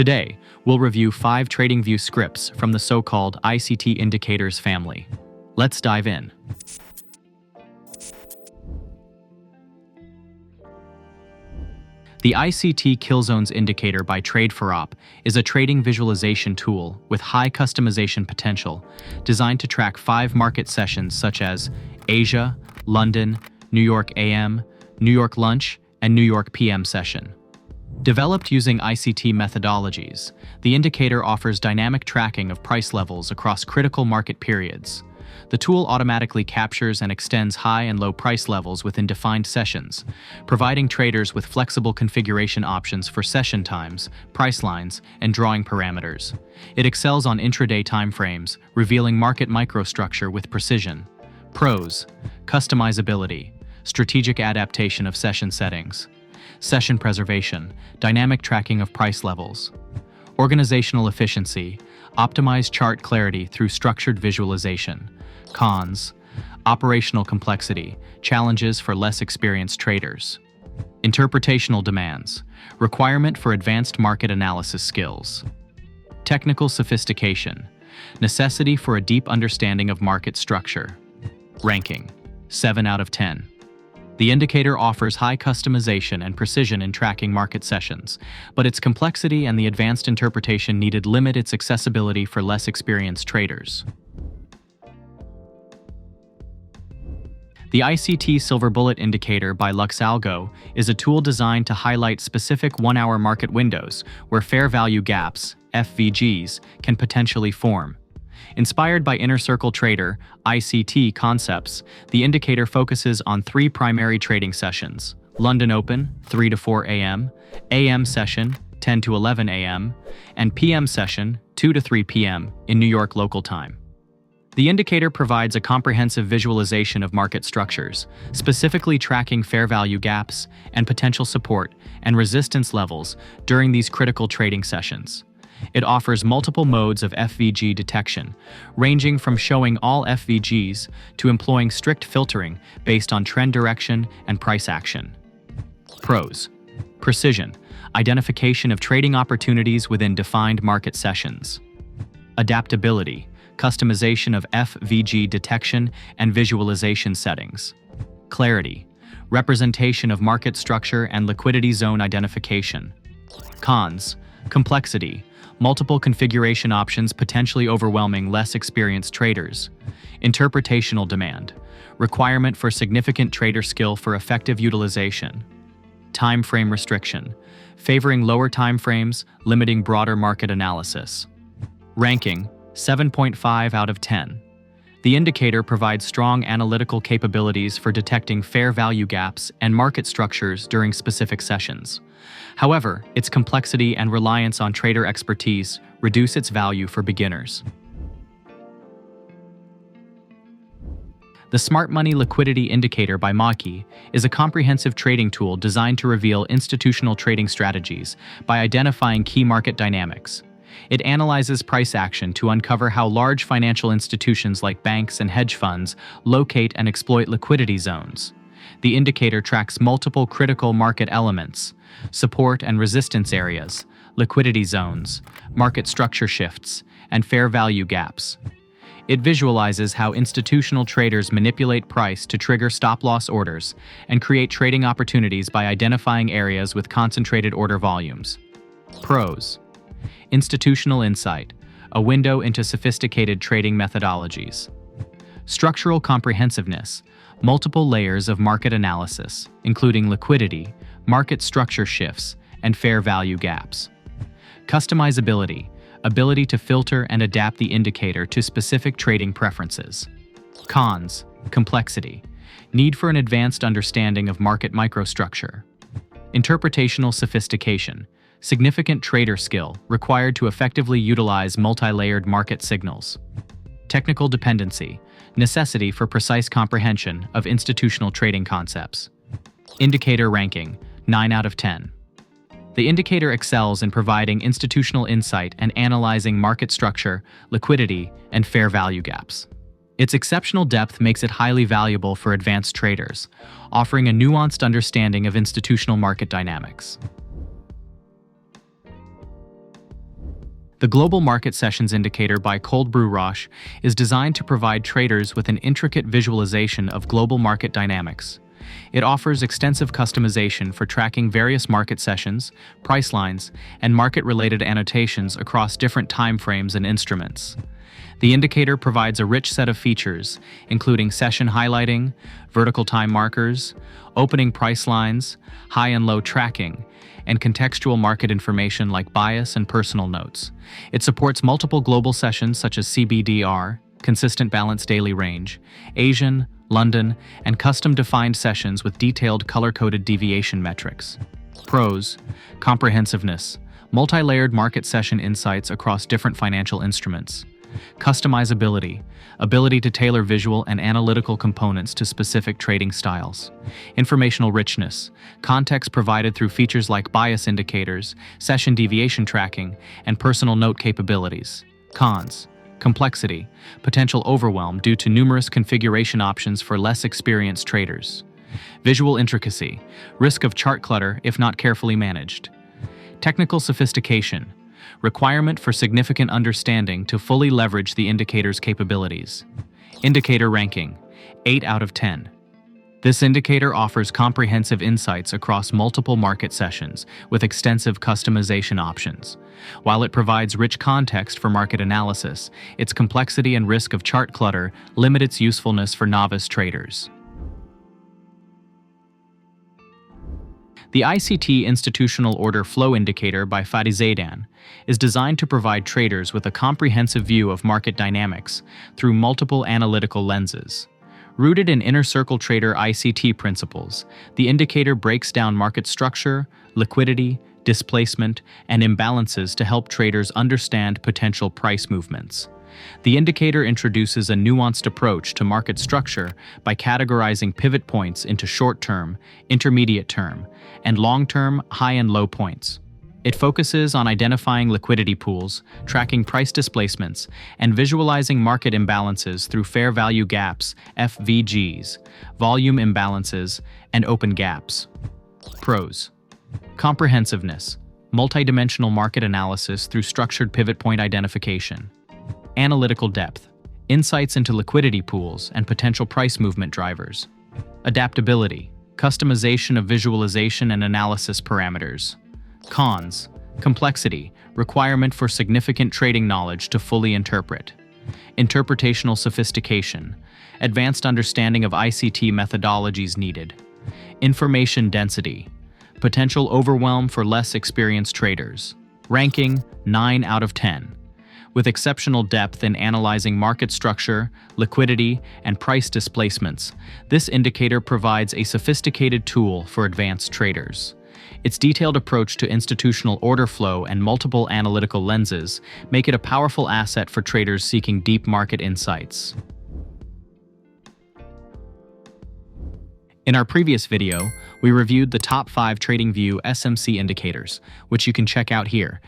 Today, we'll review 5 TradingView scripts from the so-called ICT indicators family. Let's dive in. The ICT Kill Zones Indicator by Trade4Op is a trading visualization tool with high customization potential designed to track 5 market sessions such as Asia, London, New York AM, New York Lunch, and New York PM session. Developed using ICT methodologies, the indicator offers dynamic tracking of price levels across critical market periods. The tool automatically captures and extends high and low price levels within defined sessions, providing traders with flexible configuration options for session times, price lines, and drawing parameters. It excels on intraday timeframes, revealing market microstructure with precision. Pros: customizability, strategic adaptation of session settings, session preservation, dynamic tracking of price levels, organizational efficiency, optimized chart clarity through structured visualization. Cons: operational complexity, challenges for less experienced traders. Interpretational demands, requirement for advanced market analysis skills. Technical sophistication, necessity for a deep understanding of market structure. Ranking: 7 out of 10. The indicator offers high customization and precision in tracking market sessions, but its complexity and the advanced interpretation needed limit its accessibility for less experienced traders. The ICT Silver Bullet Indicator by LuxAlgo is a tool designed to highlight specific one-hour market windows where fair value gaps, FVGs, can potentially form. Inspired by Inner Circle Trader (ICT) concepts, the indicator focuses on 3 primary trading sessions: London Open, 3 to 4 a.m., AM session, 10 to 11 a.m., and PM session, 2 to 3 p.m. in New York local time. The indicator provides a comprehensive visualization of market structures, specifically tracking fair value gaps and potential support and resistance levels during these critical trading sessions. It offers multiple modes of FVG detection, ranging from showing all FVGs to employing strict filtering based on trend direction and price action. Pros: precision, identification of trading opportunities within defined market sessions. Adaptability, customization of FVG detection and visualization settings. Clarity, representation of market structure and liquidity zone identification. Cons: complexity, multiple configuration options potentially overwhelming less experienced traders. Interpretational demand, requirement for significant trader skill for effective utilization. Time frame restriction, favoring lower time frames, limiting broader market analysis. Ranking: 7.5 out of 10. The indicator provides strong analytical capabilities for detecting fair value gaps and market structures during specific sessions. However, its complexity and reliance on trader expertise reduce its value for beginners. The Smart Money Liquidity Indicator by Maki is a comprehensive trading tool designed to reveal institutional trading strategies by identifying key market dynamics. It analyzes price action to uncover how large financial institutions like banks and hedge funds locate and exploit liquidity zones. The indicator tracks multiple critical market elements: support and resistance areas, liquidity zones, market structure shifts, and fair value gaps. It visualizes how institutional traders manipulate price to trigger stop-loss orders and create trading opportunities by identifying areas with concentrated order volumes. Pros: institutional insight, a window into sophisticated trading methodologies. Structural comprehensiveness, multiple layers of market analysis, including liquidity, market structure shifts, and fair value gaps. Customizability, ability to filter and adapt the indicator to specific trading preferences. Cons: complexity, need for an advanced understanding of market microstructure. Interpretational sophistication, significant trader skill required to effectively utilize multi-layered market signals. Technical dependency, necessity for precise comprehension of institutional trading concepts. Indicator ranking: 9 out of 10. The indicator excels in providing institutional insight and analyzing market structure, liquidity, and fair value gaps. Its exceptional depth makes it highly valuable for advanced traders, offering a nuanced understanding of institutional market dynamics. The Global Market Sessions Indicator by Cold Brew Roche is designed to provide traders with an intricate visualization of global market dynamics. It offers extensive customization for tracking various market sessions, price lines, and market-related annotations across different timeframes and instruments. The indicator provides a rich set of features, including session highlighting, vertical time markers, opening price lines, high and low tracking, and contextual market information like bias and personal notes. It supports multiple global sessions such as CBDR, consistent balanced daily range, Asian, London, and custom-defined sessions with detailed color-coded deviation metrics. Pros: comprehensiveness, multi-layered market session insights across different financial instruments. Customizability, ability to tailor visual and analytical components to specific trading styles. Informational richness, context provided through features like bias indicators, session deviation tracking, and personal note capabilities. Cons: complexity, potential overwhelm due to numerous configuration options for less experienced traders. Visual intricacy, risk of chart clutter if not carefully managed. Technical sophistication, requirement for significant understanding to fully leverage the indicator's capabilities. Indicator ranking, 8 out of 10. This indicator offers comprehensive insights across multiple market sessions with extensive customization options. While it provides rich context for market analysis, its complexity and risk of chart clutter limit its usefulness for novice traders. The ICT Institutional Order Flow Indicator by Fadi Zaidan is designed to provide traders with a comprehensive view of market dynamics through multiple analytical lenses. Rooted in Inner Circle Trader ICT principles, the indicator breaks down market structure, liquidity, displacement, and imbalances to help traders understand potential price movements. The indicator introduces a nuanced approach to market structure by categorizing pivot points into short-term, intermediate-term, and long-term high and low points. It focuses on identifying liquidity pools, tracking price displacements, and visualizing market imbalances through fair value gaps, FVGs, volume imbalances, and open gaps. Pros: comprehensiveness, multidimensional market analysis through structured pivot point identification. Analytical depth, insights into liquidity pools and potential price movement drivers. Adaptability, customization of visualization and analysis parameters. Cons: complexity, requirement for significant trading knowledge to fully interpret. Interpretational sophistication, advanced understanding of ICT methodologies needed. Information density, potential overwhelm for less experienced traders. Ranking, 9 out of 10. With exceptional depth in analyzing market structure, liquidity, and price displacements, this indicator provides a sophisticated tool for advanced traders. Its detailed approach to institutional order flow and multiple analytical lenses make it a powerful asset for traders seeking deep market insights. In our previous video, we reviewed the top 5 TradingView SMC indicators, which you can check out here.